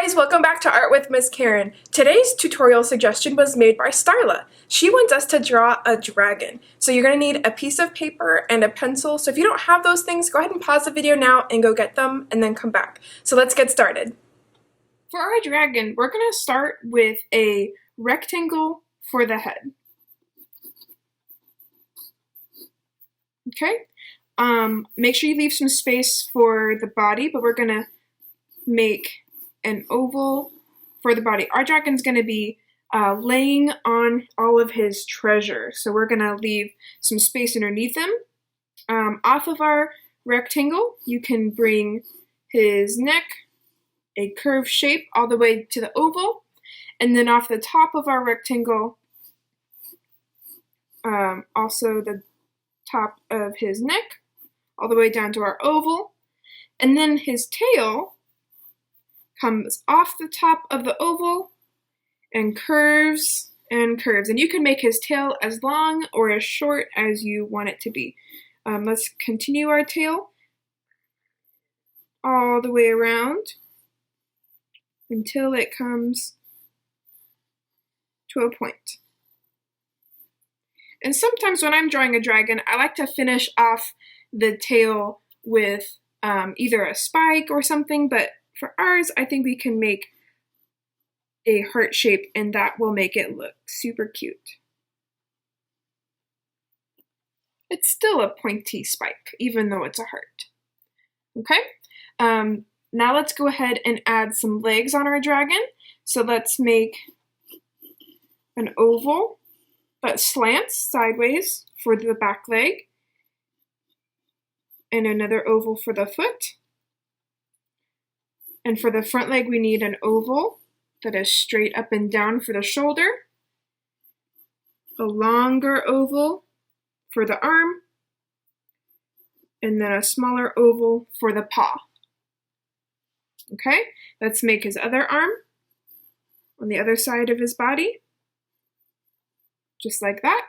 guys, welcome back to Art with Miss Karen. Today's tutorial suggestion was made by Starla. She wants us to draw a dragon. So you're going to need a piece of paper and a pencil. So if you don't have those things, go ahead and pause the video now and go get them and then come back. So let's get started. For our dragon, we're going to start with a rectangle for the head. Okay? Make sure you leave some space for the body, but we're going to make an oval for the body. Our dragon's going to be laying on all of his treasure, so we're going to leave some space underneath him. Off of our rectangle, you can bring his neck, a curved shape, all the way to the oval, and then off the top of our rectangle, also the top of his neck, all the way down to our oval, and then his tail comes off the top of the oval and curves and curves. And you can make his tail as long or as short as you want it to be. Let's continue our tail all the way around until it comes to a point. And sometimes when I'm drawing a dragon, I like to finish off the tail with either a spike or something, but for ours, I think we can make a heart shape, and that will make it look super cute. It's still a pointy spike, even though it's a heart. Okay, now let's go ahead and add some legs on our dragon. So let's make an oval that slants sideways for the back leg, and another oval for the foot. And for the front leg, we need an oval that is straight up and down for the shoulder, a longer oval for the arm, and then a smaller oval for the paw. Okay, let's make his other arm on the other side of his body, just like that.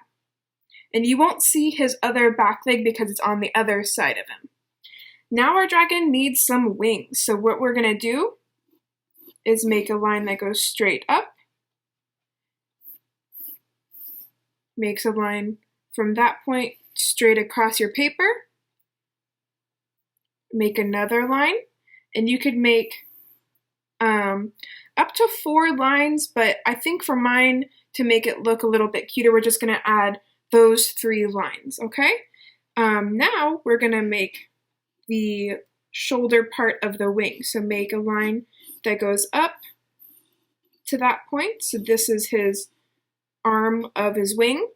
And you won't see his other back leg because it's on the other side of him. Now our dragon needs some wings. So what we're going to do is make a line that goes straight up. Makes a line from that point straight across your paper. Make another line. And you could make up to 4 lines, but I think for mine, to make it look a little bit cuter, we're just going to add those 3 lines, okay? Now we're going to make the shoulder part of the wing. So make a line that goes up to that point. So this is his arm of his wing.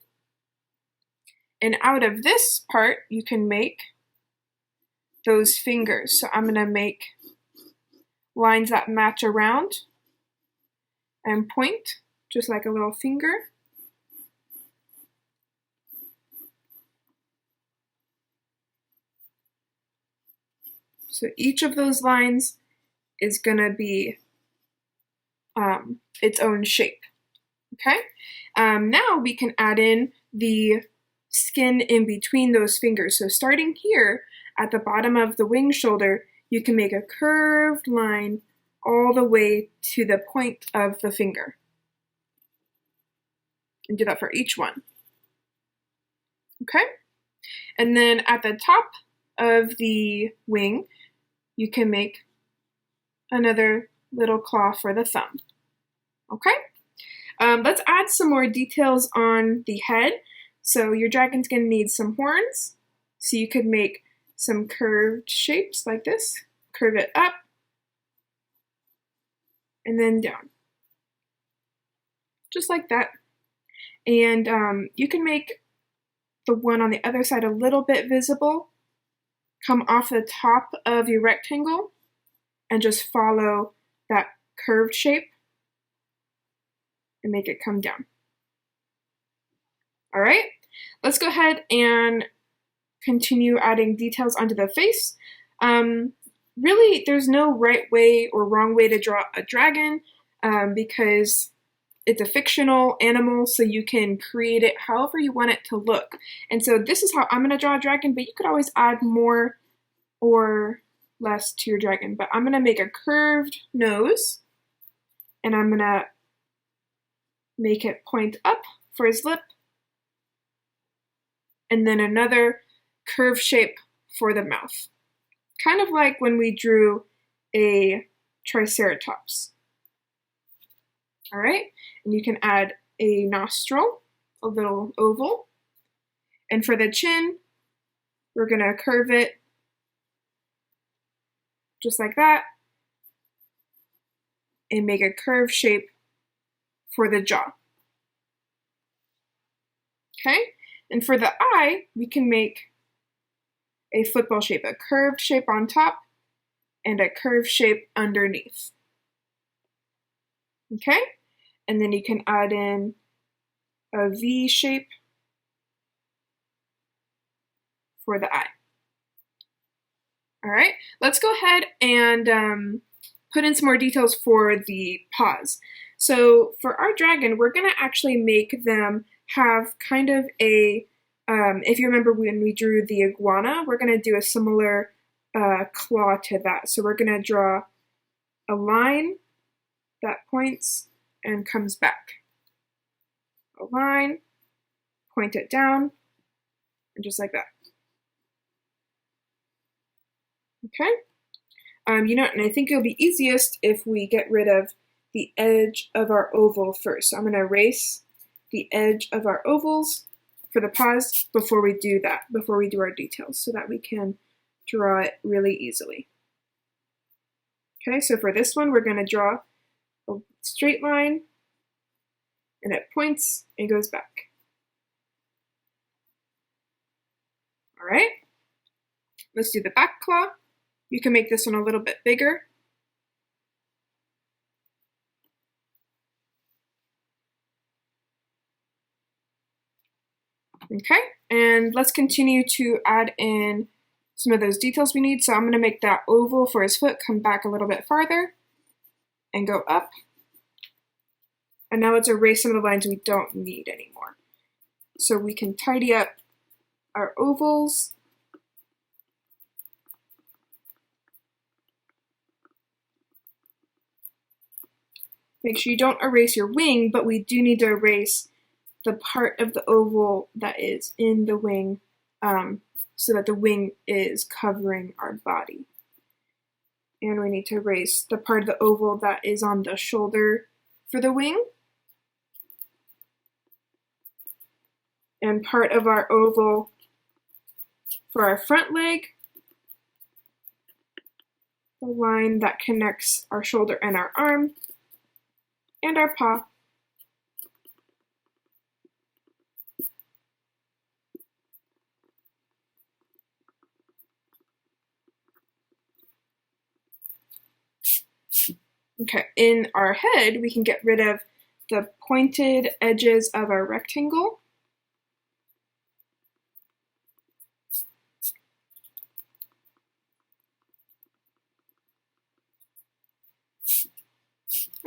And out of this part, you can make those fingers. So I'm going to make lines that match around and point, just like a little finger. So each of those lines is going to be its own shape, okay? Now we can add in the skin in between those fingers. So starting here at the bottom of the wing shoulder, you can make a curved line all the way to the point of the finger. And do that for each one, okay? And then at the top of the wing, you can make another little claw for the thumb, okay? Let's add some more details on the head. So your dragon's gonna need some horns. So you could make some curved shapes like this. Curve it up and then down, just like that. And you can make the one on the other side a little bit visible. Come off the top of your rectangle and just follow that curved shape and make it come down. All right, let's go ahead and continue adding details onto the face. Really, there's no right way or wrong way to draw a dragon because it's a fictional animal, so you can create it however you want it to look. And so this is how I'm going to draw a dragon, but you could always add more or less to your dragon. But I'm going to make a curved nose and I'm gonna make it point up for his lip, and then another curve shape for the mouth. Kind of like when we drew a triceratops. All right, and you can add a nostril, a little oval. And for the chin, we're gonna curve it just like that and make a curved shape for the jaw. Okay, and for the eye, we can make a football shape, a curved shape on top and a curved shape underneath. Okay, and then you can add in a V shape for the eye. All right, let's go ahead and put in some more details for the paws. So for our dragon, we're gonna actually make them have kind of a, if you remember when we drew the iguana, we're gonna do a similar claw to that. So we're gonna draw a line that points and comes back. A line, point it down, and just like that. Okay, you know, and I think it'll be easiest if we get rid of the edge of our oval first. So I'm going to erase the edge of our ovals for the paws before we do that, before we do our details, so that we can draw it really easily. Okay, so for this one, we're going to draw a straight line, and it points and goes back. All right, let's do the back claw. You can make this one a little bit bigger. Okay, and let's continue to add in some of those details we need. So I'm going to make that oval for his foot come back a little bit farther and go up. And now let's erase some of the lines we don't need anymore. So we can tidy up our ovals. Make sure you don't erase your wing, but we do need to erase the part of the oval that is in the wing so that the wing is covering our body. And we need to erase the part of the oval that is on the shoulder for the wing. And part of our oval for our front leg. The line that connects our shoulder and our arm. And our paw. Okay, in our head, we can get rid of the pointed edges of our rectangle.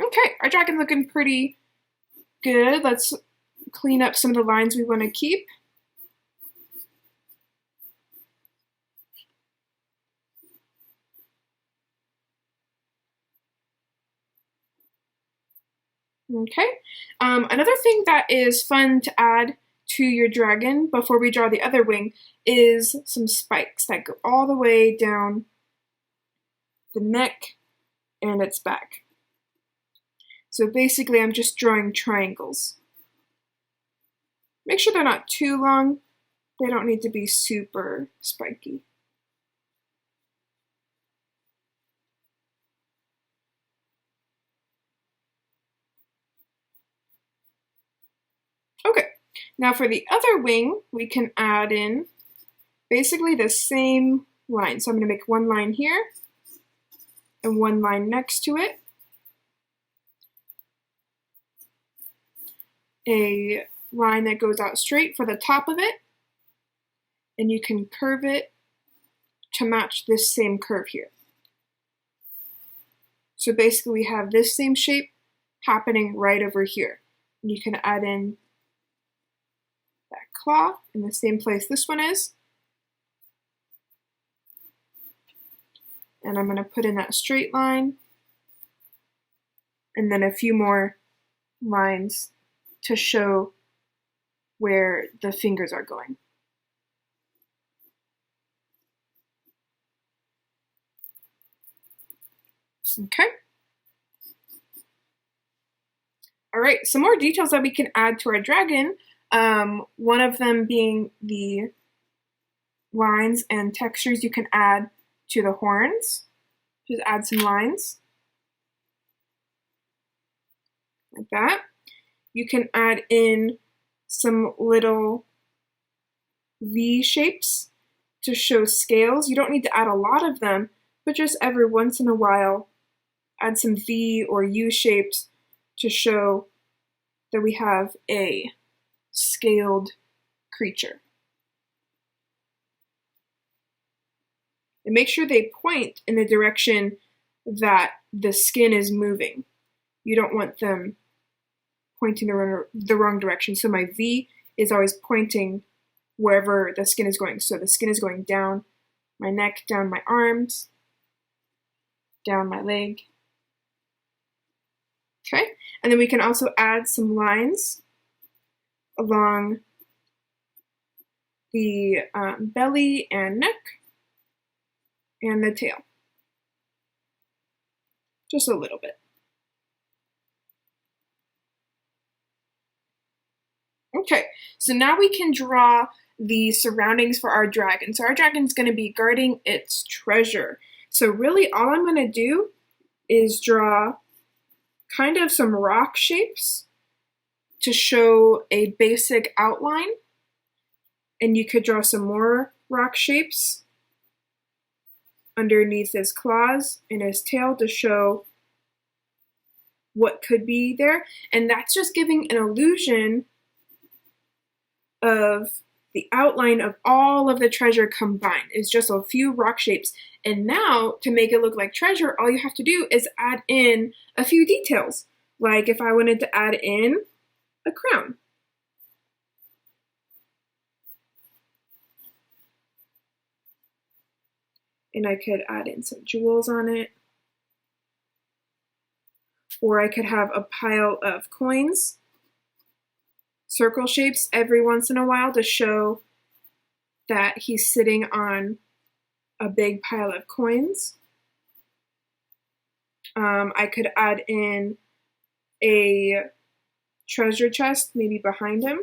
Okay, our dragon's looking pretty good. Let's clean up some of the lines we want to keep. Okay, another thing that is fun to add to your dragon before we draw the other wing is some spikes that go all the way down the neck and its back. So basically I'm just drawing triangles. Make sure they're not too long. They don't need to be super spiky. Okay, now for the other wing, we can add in basically the same line. So I'm going to make one line here and one line next to it. A line that goes out straight for the top of it, and you can curve it to match this same curve here. So basically we have this same shape happening right over here. And you can add in that claw in the same place this one is. And I'm going to put in that straight line. and then a few more lines to show where the fingers are going. Okay. All right, some more details that we can add to our dragon. One of them being the lines and textures you can add to the horns. Just add some lines like that. You can add in some little V shapes to show scales. You don't need to add a lot of them, but just every once in a while, add some V or U shapes to show that we have a scaled creature. And make sure they point in the direction that the skin is moving. You don't want them pointing the wrong direction. So my V is always pointing wherever the skin is going. So the skin is going down my neck, down my arms, down my leg. Okay, and then we can also add some lines along the belly and neck and the tail. Just a little bit. Okay, so now we can draw the surroundings for our dragon. So our dragon's going to be guarding its treasure. So really all I'm going to do is draw kind of some rock shapes to show a basic outline. And you could draw some more rock shapes underneath his claws and his tail to show what could be there. And that's just giving an illusion of the outline of all of the treasure combined. It's just a few rock shapes. And now, to make it look like treasure, all you have to do is add in a few details. Like if I wanted to add in a crown. And I could add in some jewels on it. Or I could have a pile of coins, circle shapes every once in a while to show that he's sitting on a big pile of coins. I could add in a treasure chest maybe behind him.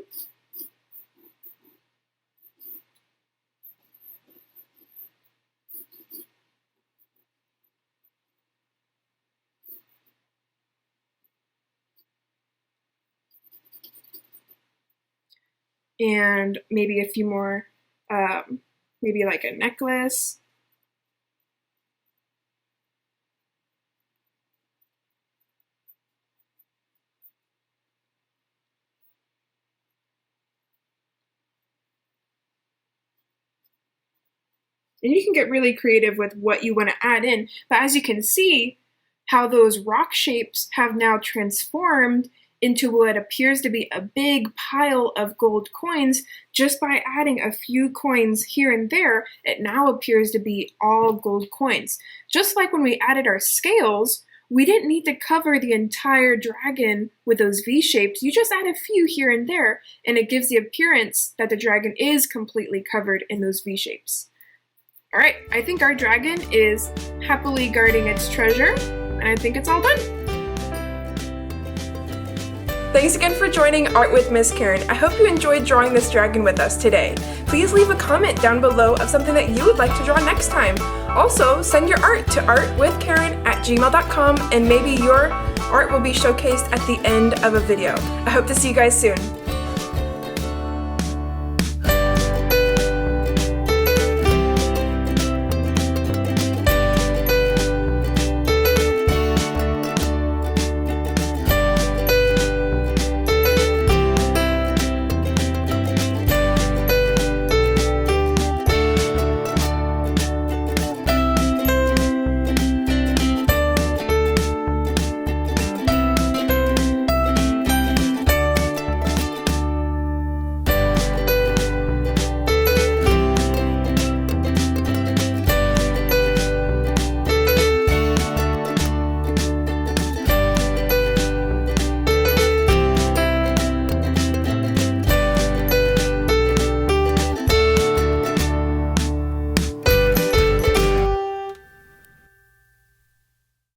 And maybe a few more, maybe like a necklace. And you can get really creative with what you want to add in. But as you can see, how those rock shapes have now transformed into what appears to be a big pile of gold coins. Just by adding a few coins here and there, it now appears to be all gold coins. Just like when we added our scales, we didn't need to cover the entire dragon with those V shapes. You just add a few here and there, and it gives the appearance that the dragon is completely covered in those V shapes. All right, I think our dragon is happily guarding its treasure, and I think it's all done. Thanks again for joining Art with Miss Karen. I hope you enjoyed drawing this dragon with us today. Please leave a comment down below of something that you would like to draw next time. Also, send your art to artwithkaren@gmail.com, and maybe your art will be showcased at the end of a video. I hope to see you guys soon.